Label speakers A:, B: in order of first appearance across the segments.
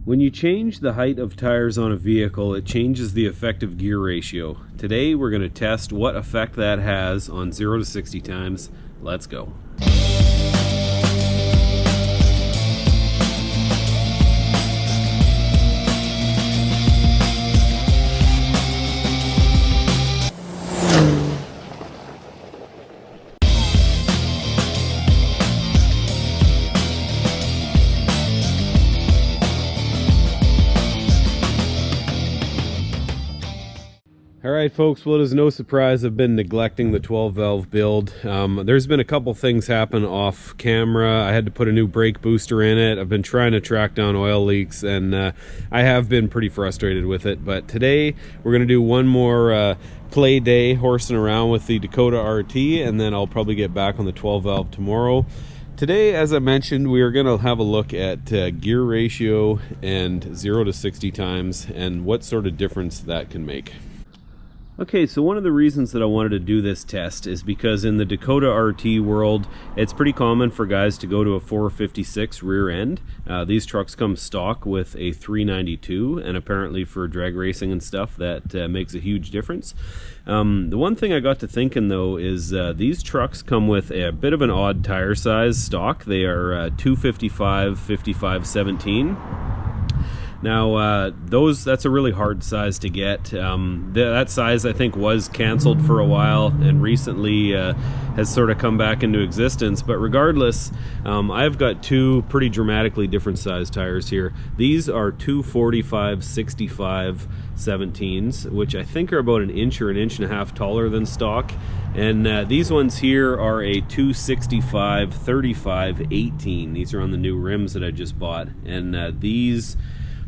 A: When you change the height of tires on a vehicle, it changes the effective gear ratio. Today we're going to test what effect that has on 0 to 60 times. Let's go. Alright folks, well it is no surprise I've been neglecting the 12 valve build. There's been a couple things happen off camera. I had to put a new brake booster in it. I've been trying to track down oil leaks and I have been pretty frustrated with it. But today we're going to do one more play day horsing around with the Dakota RT, and then I'll probably get back on the 12 valve tomorrow. Today, as I mentioned, we are going to have a look at gear ratio and 0 to 60 times and what sort of difference that can make. Okay, so one of the reasons that I wanted to do this test is because in the Dakota RT world, it's pretty common for guys to go to a 456 rear end. These trucks come stock with a 392, and apparently for drag racing and stuff, that makes a huge difference. The one thing I got to thinking though is these trucks come with a bit of an odd tire size stock. They are 255, 55, 17. Now, that's a really hard size to get. That size, I think, was canceled for a while and recently has sort of come back into existence. But regardless, I've got two pretty dramatically different size tires here. These are 245 65 17s, which I think are about an inch or an inch and a half taller than stock. And these ones here are a 265 35 18. These are on the new rims that I just bought. And these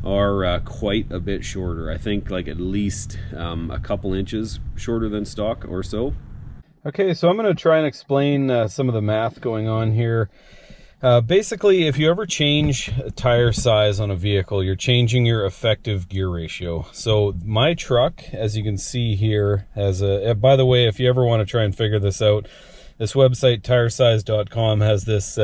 A: are quite a bit shorter. I think like at least a couple inches shorter than stock or so. Okay, so I'm going to try and explain some of the math going on here. Basically, if you ever change a tire size on a vehicle, you're changing your effective gear ratio. So my truck, as you can see here, has a, by the way, if you ever want to try and figure this out, this website tiresize.com has this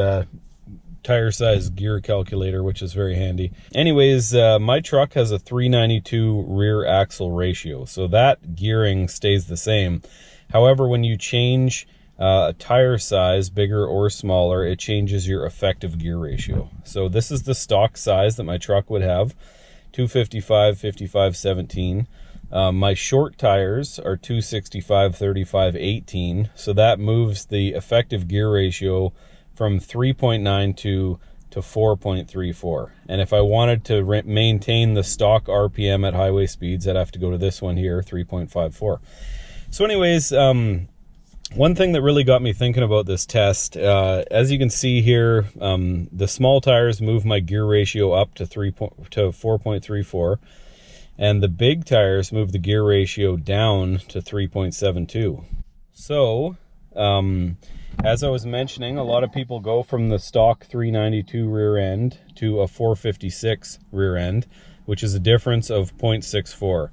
A: tire size gear calculator, which is very handy. Anyways, my truck has a 392 rear axle ratio, so that gearing stays the same. However, when you change a tire size, bigger or smaller, it changes your effective gear ratio. So this is the stock size that my truck would have, 255 55 17. My short tires are 265 35 18, so that moves the effective gear ratio from 3.92 to 4.34. And if I wanted to maintain the stock RPM at highway speeds, I'd have to go to this one here, 3.54. So anyways, one thing that really got me thinking about this test, as you can see here, the small tires move my gear ratio up to 4.34, and the big tires move the gear ratio down to 3.72. So, as I was mentioning, a lot of people go from the stock 392 rear end to a 456 rear end, which is a difference of 0.64.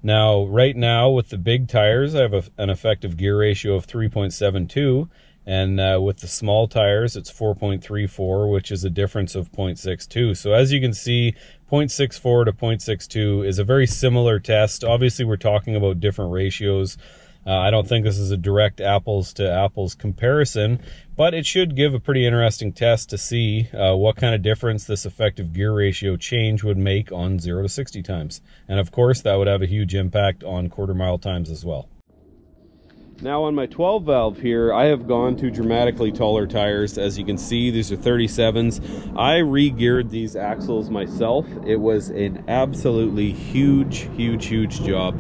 A: Now, right now, with the big tires, I have an effective gear ratio of 3.72, and with the small tires, it's 4.34, which is a difference of 0.62. So as you can see, 0.64 to 0.62 is a very similar test. Obviously, we're talking about different ratios. I don't think this is a direct apples to apples comparison, but it should give a pretty interesting test to see what kind of difference this effective gear ratio change would make on 0 to 60 times. And of course, that would have a huge impact on quarter mile times as well. Now on my 12 valve here, I have gone to dramatically taller tires. As you can see, these are 37s. I re-geared these axles myself. It was an absolutely huge job.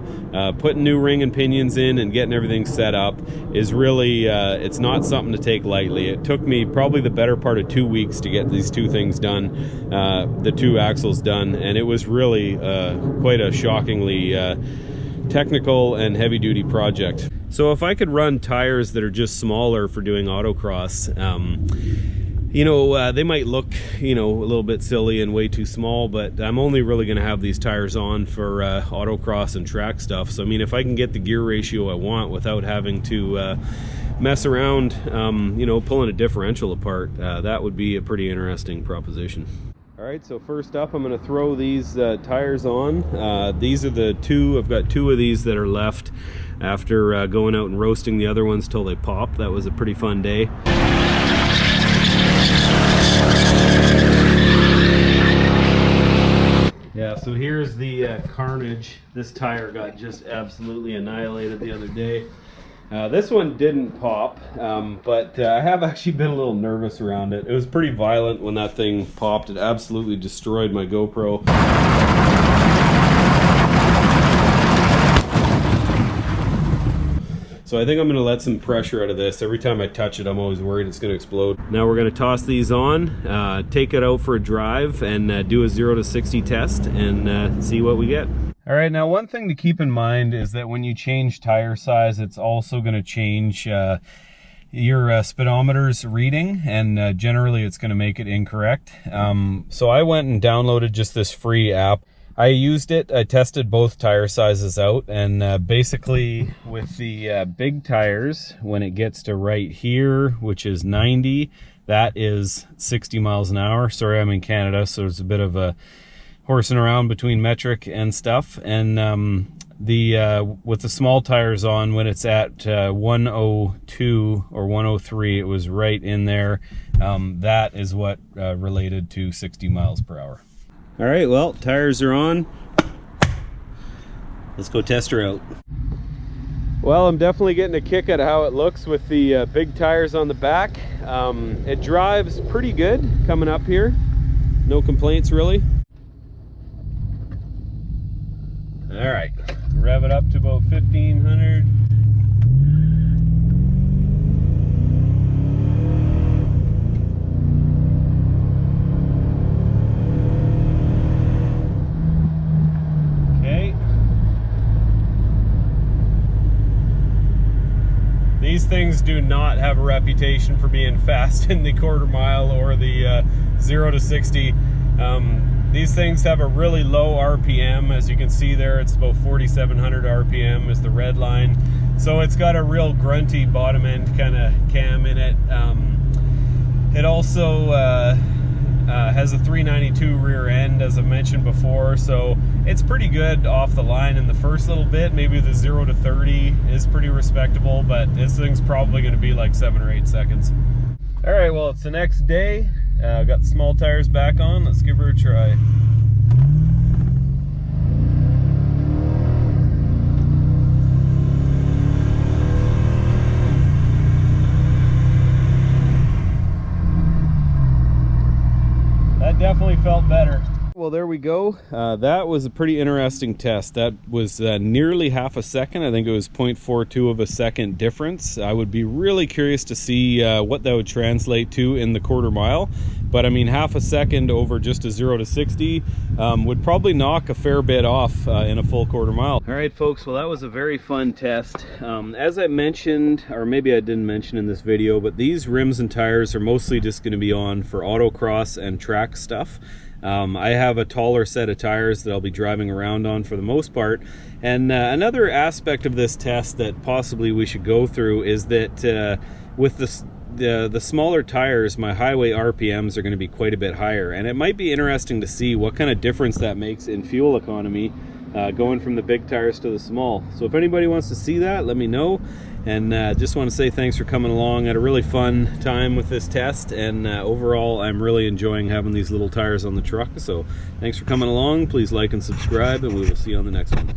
A: Putting new ring and pinions in and getting everything set up is really, it's not something to take lightly. It took me probably the better part of 2 weeks to get these two things done, the two axles done, and it was really quite a shockingly technical and heavy-duty project. So if I could run tires that are just smaller for doing autocross, they might look, a little bit silly and way too small, but I'm only really going to have these tires on for autocross and track stuff. So, I mean, if I can get the gear ratio I want without having to mess around, pulling a differential apart, that would be a pretty interesting proposition. All Alright, so first up I'm going to throw these tires on. These are the two, I've got two of these that are left after going out and roasting the other ones till they pop. That was a pretty fun day. Yeah, so here's the carnage. This tire got just absolutely annihilated the other day. This one didn't pop, but I have actually been a little nervous around it. It was pretty violent when that thing popped. It absolutely destroyed my GoPro. So I think I'm going to let some pressure out of this. Every time I touch it, I'm always worried it's going to explode. Now we're going to toss these on, take it out for a drive, and do a 0 to 60 test and see what we get. All right, now one thing to keep in mind is that when you change tire size, it's also going to change your speedometer's reading, and generally it's going to make it incorrect. So I went and downloaded just this free app. I used it, I tested both tire sizes out, and basically with the big tires, when it gets to right here, which is 90, that is 60 miles an hour. Sorry, I'm in Canada, so there's a bit of a horsing around between metric and stuff. And with the small tires on, when it's at 102 or 103, it was right in there. That is what related to 60 miles per hour. All right, well, tires are on. Let's go test her out. Well, I'm definitely getting a kick at how it looks with the big tires on the back. It drives pretty good coming up here. No complaints really. All right, rev it up to about 1500. Okay. These things do not have a reputation for being fast in the quarter mile or the 0 to 60. These things have a really low RPM. As you can see there, it's about 4,700 RPM is the red line. So it's got a real grunty bottom end kind of cam in it. It also has a 392 rear end, as I mentioned before. So it's pretty good off the line in the first little bit. Maybe the 0 to 30 is pretty respectable, but this thing's probably going to be like 7 or 8 seconds. All right, well, it's the next day. Got the small tires back on. Let's give her a try. That definitely felt better. Well, there we go. That was a pretty interesting test. That was nearly half a second. I think it was 0.42 of a second difference. I would be really curious to see what that would translate to in the quarter mile. But I mean, half a second over just a 0 to 60 would probably knock a fair bit off in a full quarter mile. All right, folks, well, that was a very fun test. As I mentioned, or maybe I didn't mention in this video, but these rims and tires are mostly just going to be on for autocross and track stuff. I have a taller set of tires that I'll be driving around on for the most part. And another aspect of this test that possibly we should go through is that with the smaller tires, my highway RPMs are going to be quite a bit higher. And it might be interesting to see what kind of difference that makes in fuel economy going from the big tires to the small. So if anybody wants to see that, let me know. And just want to say thanks for coming along. I had a really fun time with this test, and overall I'm really enjoying having these little tires on the truck. So thanks for coming along. Please like and subscribe, and we will see you on the next one.